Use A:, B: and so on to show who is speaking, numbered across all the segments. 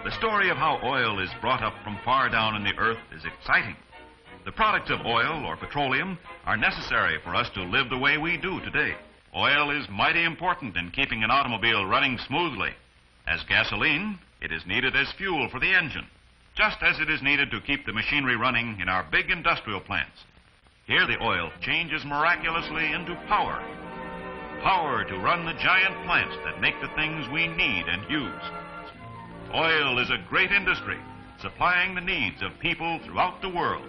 A: The story of how oil is brought up from far down in the earth is exciting. The products of oil or petroleum are necessary for us to live the way we do today. Oil is mighty important in keeping an automobile running smoothly. As gasoline, it is needed as fuel for the engine, just as it is needed to keep the machinery running in our big industrial plants. Here the oil changes miraculously into power. Power to run the giant plants that make the things we need and use. Oil is a great industry, supplying the needs of people throughout the world.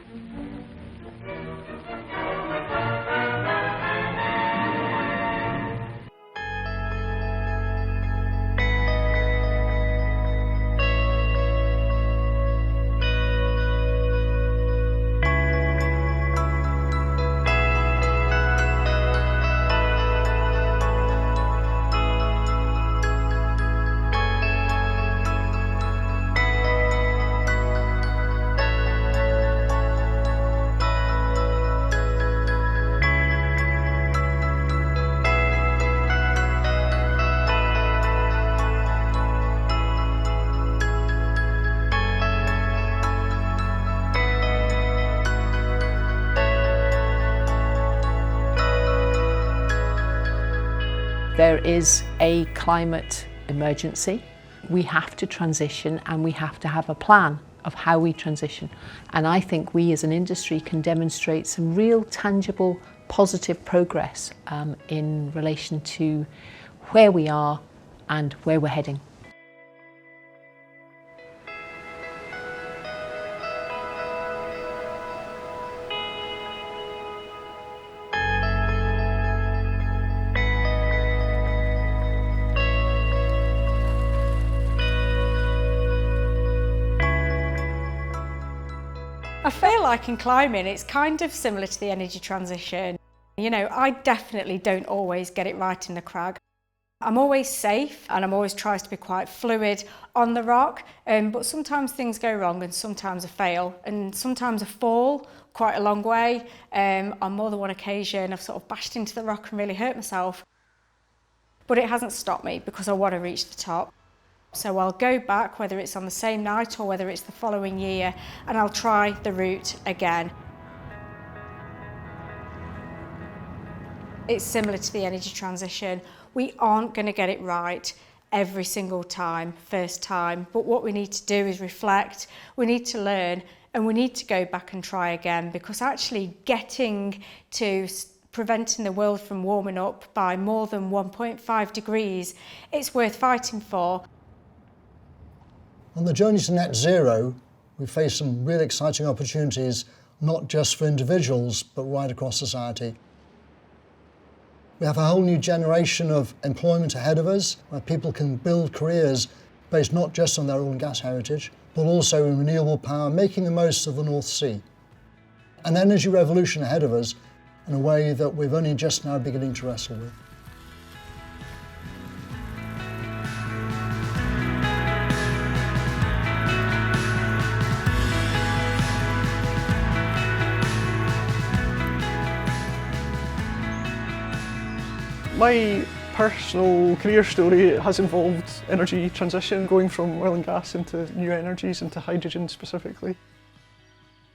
B: There is a climate emergency. We have to transition and we have to have a plan of how we transition. And I think we as an industry can demonstrate some real tangible positive progress in relation to where we are and where we're heading.
C: I feel like in climbing it's kind of similar to the energy transition. You know, I definitely don't always get it right in the crag. I'm always safe and I'm always trying to be quite fluid on the rock, but sometimes things go wrong and sometimes I fail and sometimes I fall quite a long way. On more than one occasion I've sort of bashed into the rock and really hurt myself. But it hasn't stopped me because I want to reach the top. So I'll go back, whether it's on the same night or whether it's the following year, and I'll try the route again. It's similar to the energy transition. We aren't going to get it right every single time, first time, but what we need to do is reflect, we need to learn, and we need to go back and try again, because actually getting to preventing the world from warming up by more than 1.5 degrees, it's worth fighting for.
D: On the journey to net zero, we face some really exciting opportunities, not just for individuals, but right across society. We have a whole new generation of employment ahead of us, where people can build careers based not just on their oil and gas heritage, but also in renewable power, making the most of the North Sea. An energy revolution ahead of us in a way that we've only just now beginning to wrestle with.
E: My personal career story has involved energy transition, going from oil and gas into new energies, into hydrogen specifically.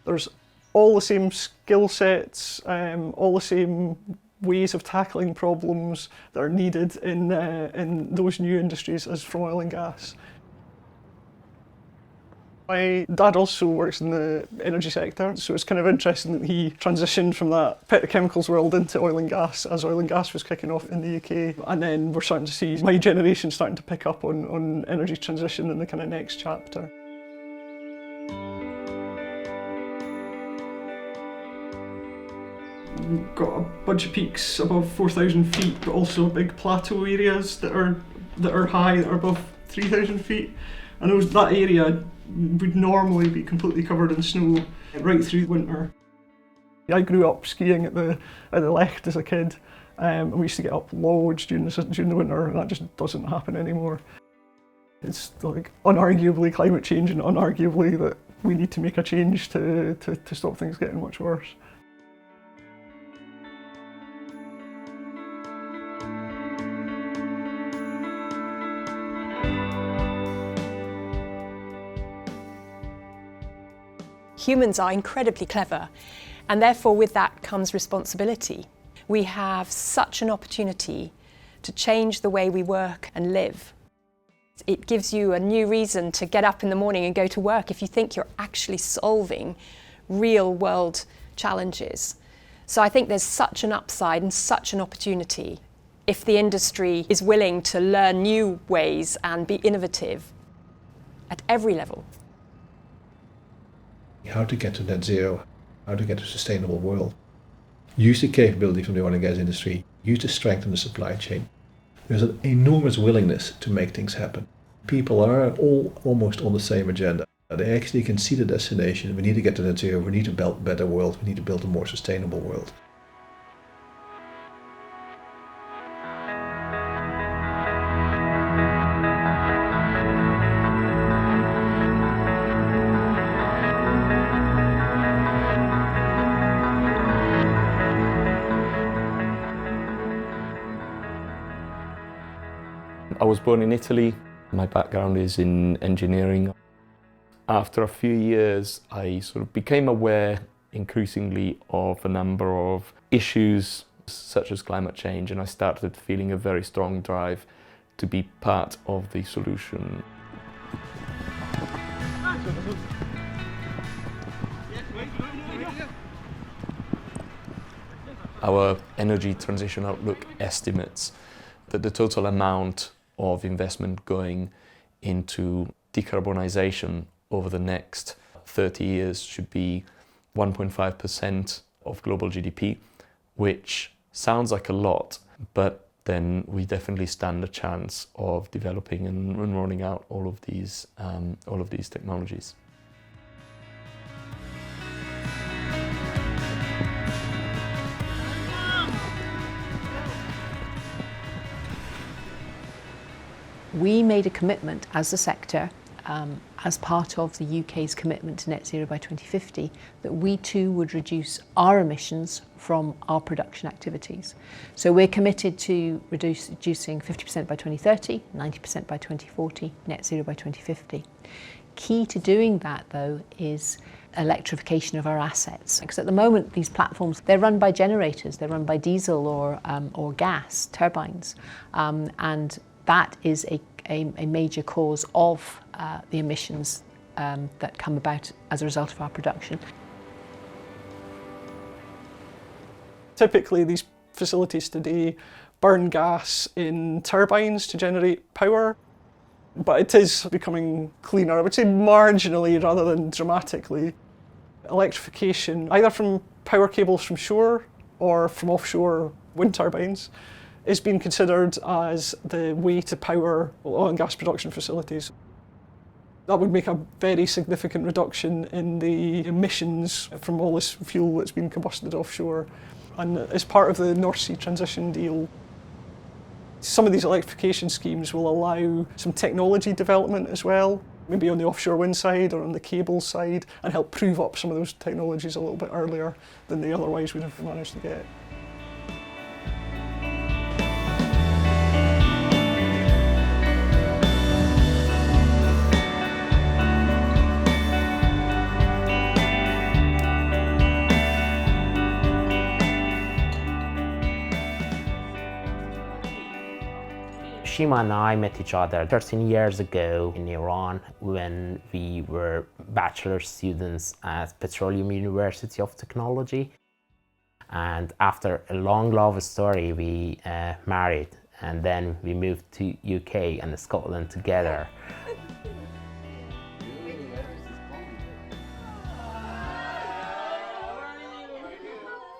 E: There's all the same skill sets, all the same ways of tackling problems that are needed in those new industries as from oil and gas. My dad also works in the energy sector, so it's kind of interesting that he transitioned from that petrochemicals world into oil and gas as oil and gas was kicking off in the UK. And then we're starting to see my generation starting to pick up on energy transition in the kind of next chapter. We've got a bunch of peaks above 4,000 feet, but also big plateau areas that are high, that are above 3,000 feet. And that area would normally be completely covered in snow right through winter. I grew up skiing at the Lech as a kid, and we used to get up loads during the winter, and that just doesn't happen anymore. It's like unarguably climate change, and unarguably that we need to make a change to stop things getting much worse.
F: Humans are incredibly clever, and therefore with that comes responsibility. We have such an opportunity to change the way we work and live. It gives you a new reason to get up in the morning and go to work if you think you're actually solving real world challenges. So I think there's such an upside and such an opportunity if the industry is willing to learn new ways and be innovative at every level.
G: How to get to net zero, how to get to a sustainable world. Use the capability from the oil and gas industry, use the strength in the supply chain. There's an enormous willingness to make things happen. People are all almost on the same agenda. They actually can see the destination. We need to get to net zero, we need to build a better world, we need to build a more sustainable world.
H: I was born in Italy. My background is in engineering. After a few years, I sort of became aware increasingly of a number of issues such as climate change, and I started feeling a very strong drive to be part of the solution. Our Energy Transition Outlook estimates that the total amount of investment going into decarbonisation over the next 30 years should be 1.5% of global GDP, which sounds like a lot, but then we definitely stand a chance of developing and rolling out all of these technologies.
B: We made a commitment as a sector, as part of the UK's commitment to net zero by 2050, that we too would reduce our emissions from our production activities. So we're committed to reducing 50% by 2030, 90% by 2040, net zero by 2050. Key to doing that, though, is electrification of our assets. Because at the moment, these platforms, they're run by generators, they're run by diesel or gas turbines, and that is a major cause of the emissions that come about as a result of our production.
E: Typically, these facilities today burn gas in turbines to generate power, but it is becoming cleaner, I would say marginally rather than dramatically. Electrification, either from power cables from shore or from offshore wind turbines, is being considered as the way to power oil and gas production facilities. That would make a very significant reduction in the emissions from all this fuel that's been combusted offshore. And as part of the North Sea transition deal, some of these electrification schemes will allow some technology development as well, maybe on the offshore wind side or on the cable side, and help prove up some of those technologies a little bit earlier than they otherwise would have managed to get.
I: Shima and I met each other 13 years ago in Iran when we were bachelor students at Petroleum University of Technology. And after a long love story, we married, and then we moved to UK and Scotland together.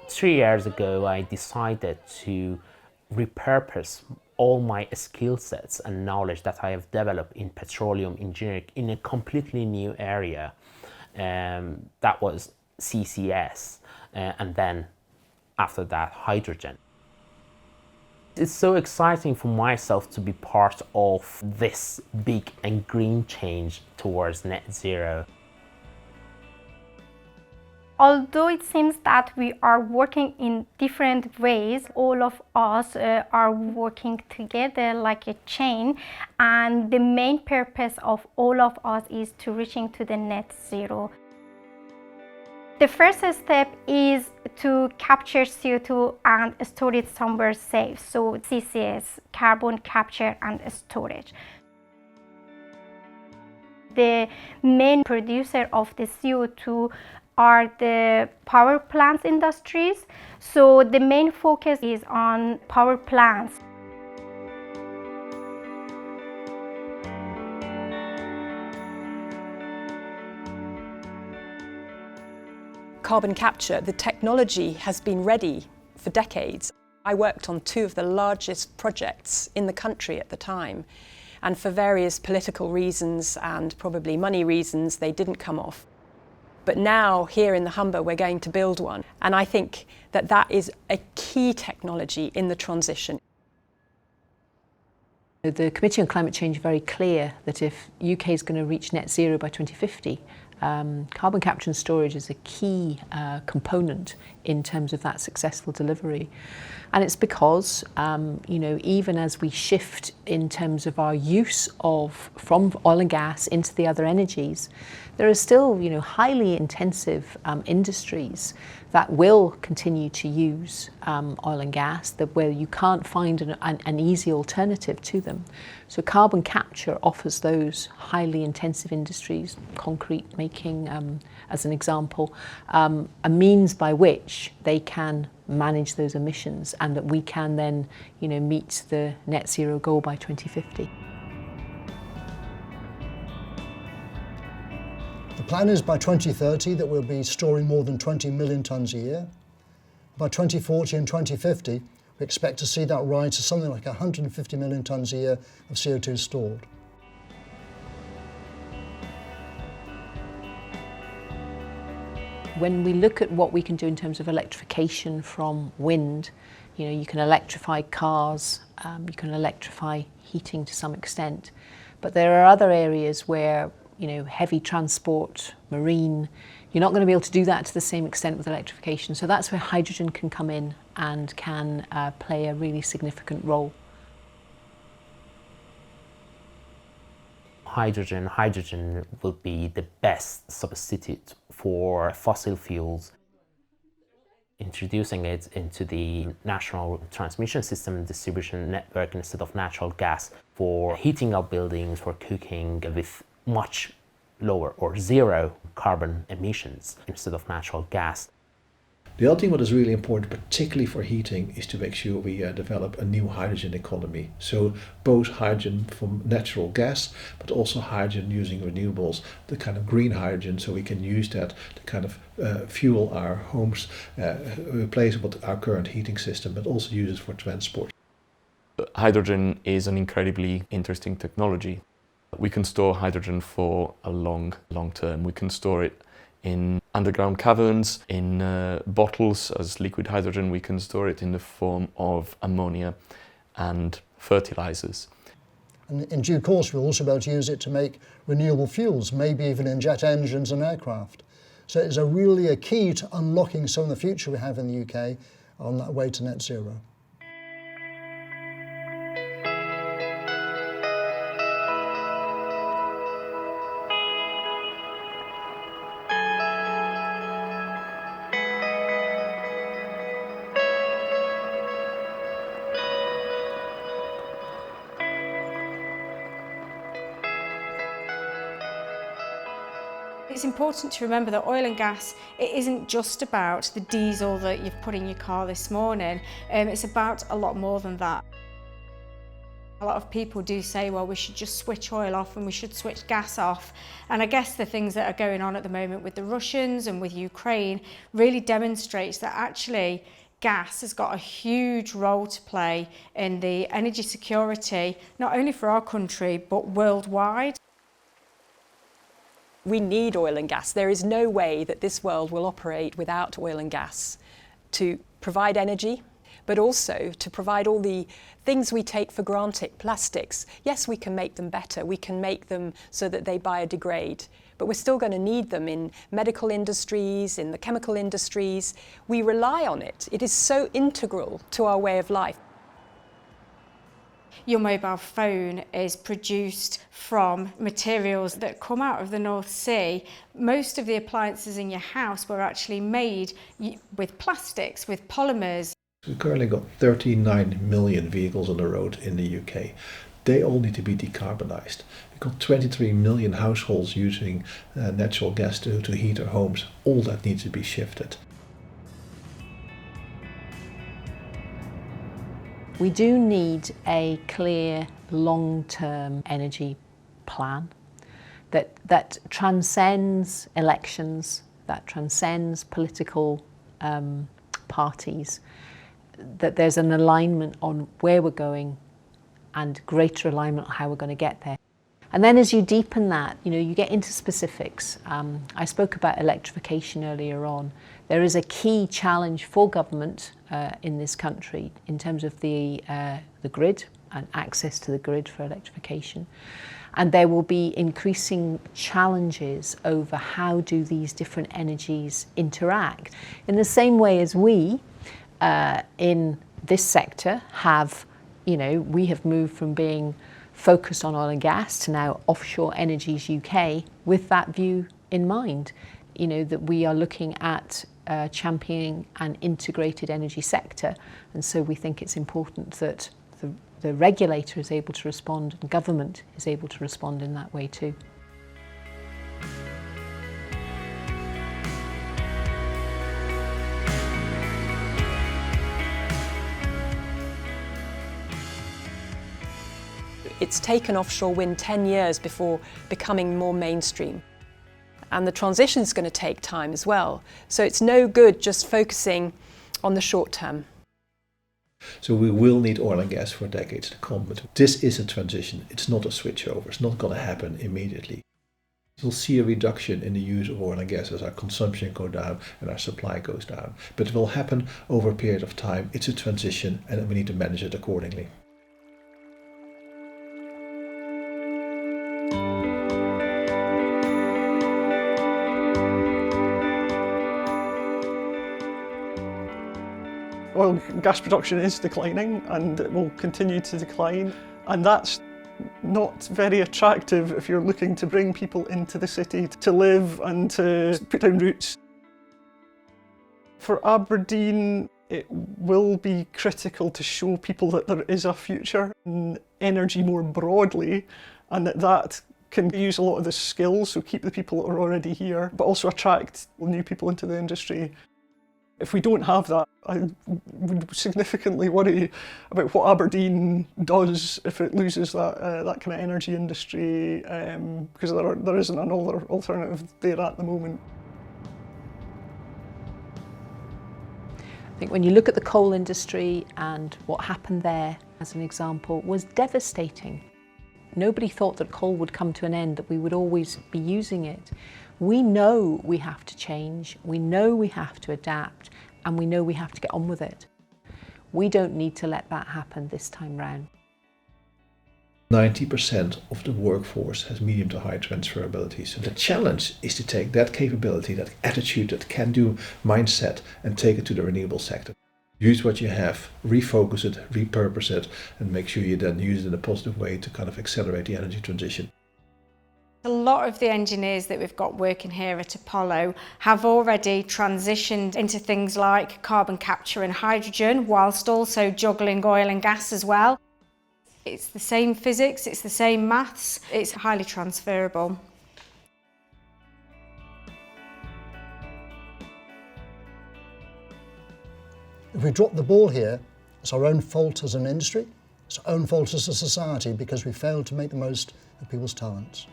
I: Three years ago, I decided to repurpose all my skill sets and knowledge that I have developed in petroleum engineering in a completely new area. That was CCS, and then after that, hydrogen. It's so exciting for myself to be part of this big and green change towards net zero.
J: Although it seems that we are working in different ways, all of us are working together like a chain, and the main purpose of all of us is to reaching to the net zero. The first step is to capture CO2 and store it somewhere safe, so CCS, carbon capture and storage. The main producer of the CO2 are the power plants industries, so the main focus is on power plants.
F: Carbon capture, the technology has been ready for decades. I worked on two of the largest projects in the country at the time, and for various political reasons and probably money reasons, they didn't come off. But now, here in the Humber, we're going to build one, and I think that that is a key technology in the transition.
B: The Committee on Climate Change are very clear that if UK is going to reach net zero by 2050, carbon capture and storage is a key component in terms of that successful delivery. And it's because, even as we shift in terms of our use from oil and gas into the other energies, there are still, highly intensive industries that will continue to use oil and gas, where you can't find an easy alternative to them. So carbon capture offers those highly intensive industries, concrete making as an example, a means by which they can manage those emissions, and that we can then meet the net zero goal by 2050.
D: The plan is by 2030 that we'll be storing more than 20 million tonnes a year. By 2040 and 2050, we expect to see that rise to something like 150 million tonnes a year of CO2 stored.
B: When we look at what we can do in terms of electrification from wind, you can electrify cars, you can electrify heating to some extent, but there are other areas where heavy transport, marine, you're not going to be able to do that to the same extent with electrification. So that's where hydrogen can come in and can play a really significant role.
I: Hydrogen will be the best substitute for fossil fuels. Introducing it into the national transmission system and distribution network instead of natural gas for heating up buildings, for cooking, with much lower or zero carbon emissions instead of natural gas.
G: The other thing what is really important, particularly for heating, is to make sure we develop a new hydrogen economy. So both hydrogen from natural gas, but also hydrogen using renewables, the kind of green hydrogen, so we can use that to kind of fuel our homes, replace our current heating system, but also use it for transport.
H: Hydrogen is an incredibly interesting technology. We can store hydrogen for a long term. We can store it in underground caverns, in bottles as liquid hydrogen. We can store it in the form of ammonia and fertilizers.
D: And in due course, we'll also be able to use it to make renewable fuels, maybe even in jet engines and aircraft. So it's really a key to unlocking some of the future we have in the UK on that way to net zero.
C: It's important to remember that oil and gas, it isn't just about the diesel that you've put in your car this morning. It's about a lot more than that. A lot of people do say, well, we should just switch oil off and we should switch gas off. And I guess the things that are going on at the moment with the Russians and with Ukraine really demonstrates that actually gas has got a huge role to play in the energy security, not only for our country, but worldwide.
F: We need oil and gas. There is no way that this world will operate without oil and gas to provide energy, but also to provide all the things we take for granted, plastics. Yes, we can make them better. We can make them so that they biodegrade, but we're still going to need them in medical industries, in the chemical industries. We rely on it. It is so integral to our way of life.
C: Your mobile phone is produced from materials that come out of the North Sea. Most of the appliances in your house were actually made with plastics, with polymers.
G: We've currently got 39 million vehicles on the road in the UK. They all need to be decarbonised. We've got 23 million households using natural gas to heat their homes. All that needs to be shifted.
B: We do need a clear long-term energy plan that transcends elections, that transcends political parties, that there's an alignment on where we're going and greater alignment on how we're going to get there. And then as you deepen that, you get into specifics. I spoke about electrification earlier on. There is a key challenge for government in this country in terms of the grid and access to the grid for electrification. And there will be increasing challenges over how do these different energies interact. In the same way as we, in this sector, we have moved from being focused on oil and gas to now Offshore Energies UK with that view in mind, that we are looking at championing an integrated energy sector. And so we think it's important that the regulator is able to respond and government is able to respond in that way too.
F: It's taken offshore wind 10 years before becoming more mainstream. And the transition is going to take time as well. So it's no good just focusing on the short term.
G: So we will need oil and gas for decades to come. But this is a transition. It's not a switchover. It's not going to happen immediately. We'll see a reduction in the use of oil and gas as our consumption goes down and our supply goes down. But it will happen over a period of time. It's a transition and we need to manage it accordingly.
E: Oil and gas production is declining and it will continue to decline, and that's not very attractive if you're looking to bring people into the city to live and to put down roots. For Aberdeen, it will be critical to show people that there is a future in energy more broadly, and that can use a lot of the skills, so keep the people that are already here, but also attract new people into the industry. If we don't have that, I would significantly worry about what Aberdeen does if it loses that kind of energy industry, because there isn't another alternative there at the moment.
B: I think when you look at the coal industry and what happened there, as an example, was devastating. Nobody thought that coal would come to an end, that we would always be using it. We know we have to change, we know we have to adapt, and we know we have to get on with it. We don't need to let that happen this time round.
G: 90% of the workforce has medium to high transferability. So the challenge is to take that capability, that attitude, that can-do mindset and take it to the renewable sector. Use what you have, refocus it, repurpose it, and make sure you then use it in a positive way to kind of accelerate the energy transition.
C: A lot of the engineers that we've got working here at Apollo have already transitioned into things like carbon capture and hydrogen, whilst also juggling oil and gas as well. It's the same physics, it's the same maths, it's highly transferable.
D: If we drop the ball here, it's our own fault as an industry, it's our own fault as a society because we failed to make the most of people's talents.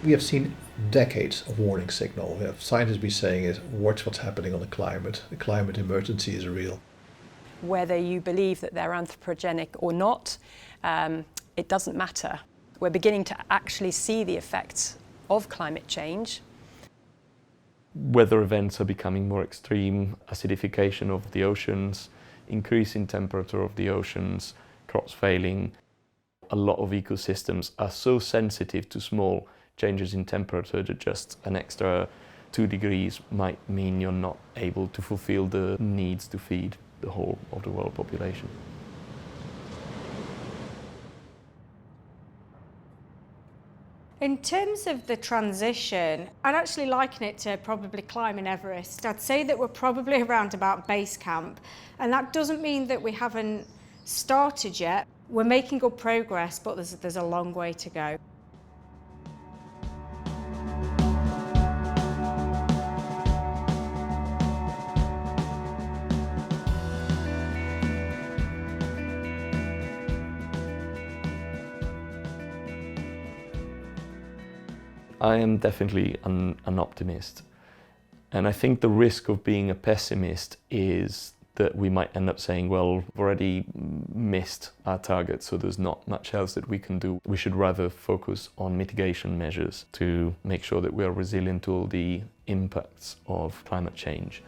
G: We have seen decades of warning signal. We have scientists be saying is, watch what's happening on the climate. The climate emergency is real.
F: Whether you believe that they're anthropogenic or not, it doesn't matter. We're beginning to actually see the effects of climate change.
H: Weather events are becoming more extreme, acidification of the oceans, increase in temperature of the oceans, crops failing. A lot of ecosystems are so sensitive to small changes in temperature that just an extra 2 degrees might mean you're not able to fulfill the needs to feed the whole of the world population.
C: In terms of the transition, I'd actually liken it to probably climbing Everest. I'd say that we're probably around about base camp, and that doesn't mean that we haven't started yet. We're making good progress, but there's a long way to go.
H: I am definitely an optimist, and I think the risk of being a pessimist is that we might end up saying, well, we've already missed our target, so there's not much else that we can do. We should rather focus on mitigation measures to make sure that we are resilient to all the impacts of climate change.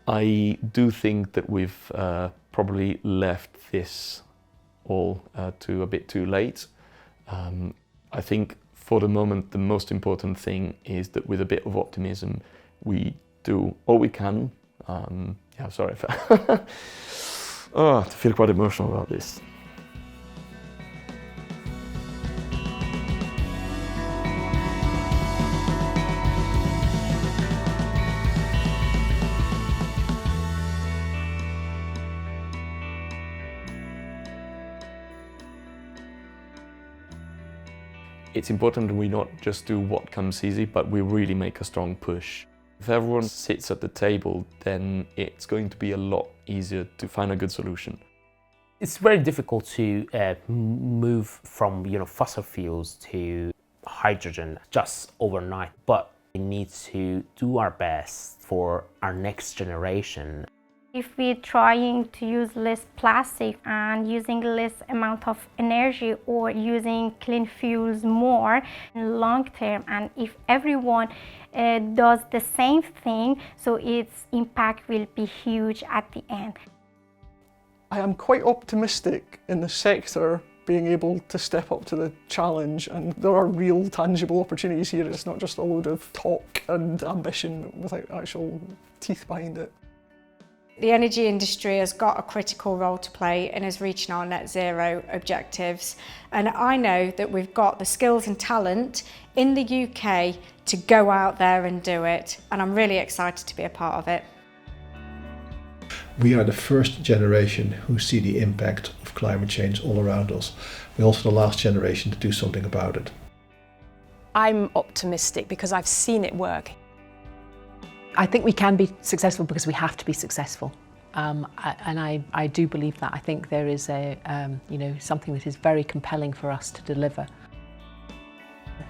H: I do think that we've probably left this all to a bit too late. I think for the moment the most important thing is that with a bit of optimism we do all we can. Yeah, sorry if I feel quite emotional about this. It's important that we not just do what comes easy, but we really make a strong push. If everyone sits at the table, then it's going to be a lot easier to find a good solution.
I: It's very difficult to move from fossil fuels to hydrogen just overnight, but we need to do our best for our next generation.
J: If we're trying to use less plastic and using less amount of energy or using clean fuels more in long term, and if everyone does the same thing, so its impact will be huge at the end.
E: I am quite optimistic in the sector being able to step up to the challenge, and there are real tangible opportunities here. It's not just a load of talk and ambition without actual teeth behind it.
C: The energy industry has got a critical role to play in us reaching our net zero objectives, and I know that we've got the skills and talent in the UK to go out there and do it, and I'm really excited to be a part of it.
G: We are the first generation who see the impact of climate change all around us. We're also the last generation to do something about it.
F: I'm optimistic because I've seen it work.
B: I think we can be successful because we have to be successful, and I do believe that. I think there is something that is very compelling for us to deliver.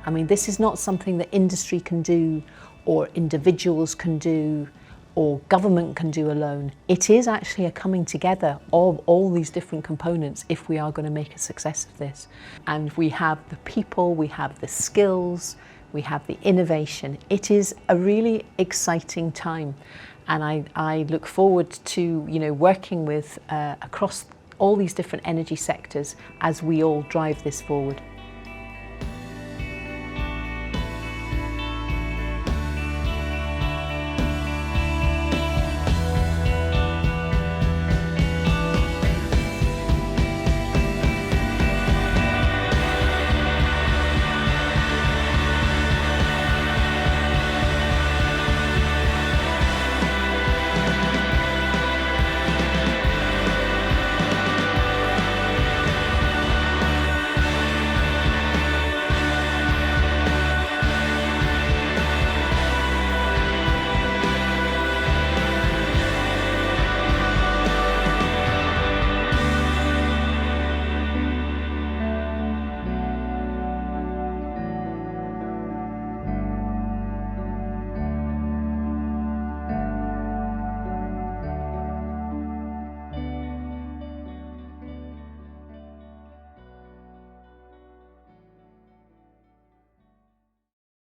B: I mean, this is not something that industry can do, or individuals can do, or government can do alone. It is actually a coming together of all these different components if we are going to make a success of this. And we have the people, we have the skills, we have the innovation. It is a really exciting time, and I look forward to working with across all these different energy sectors as we all drive this forward.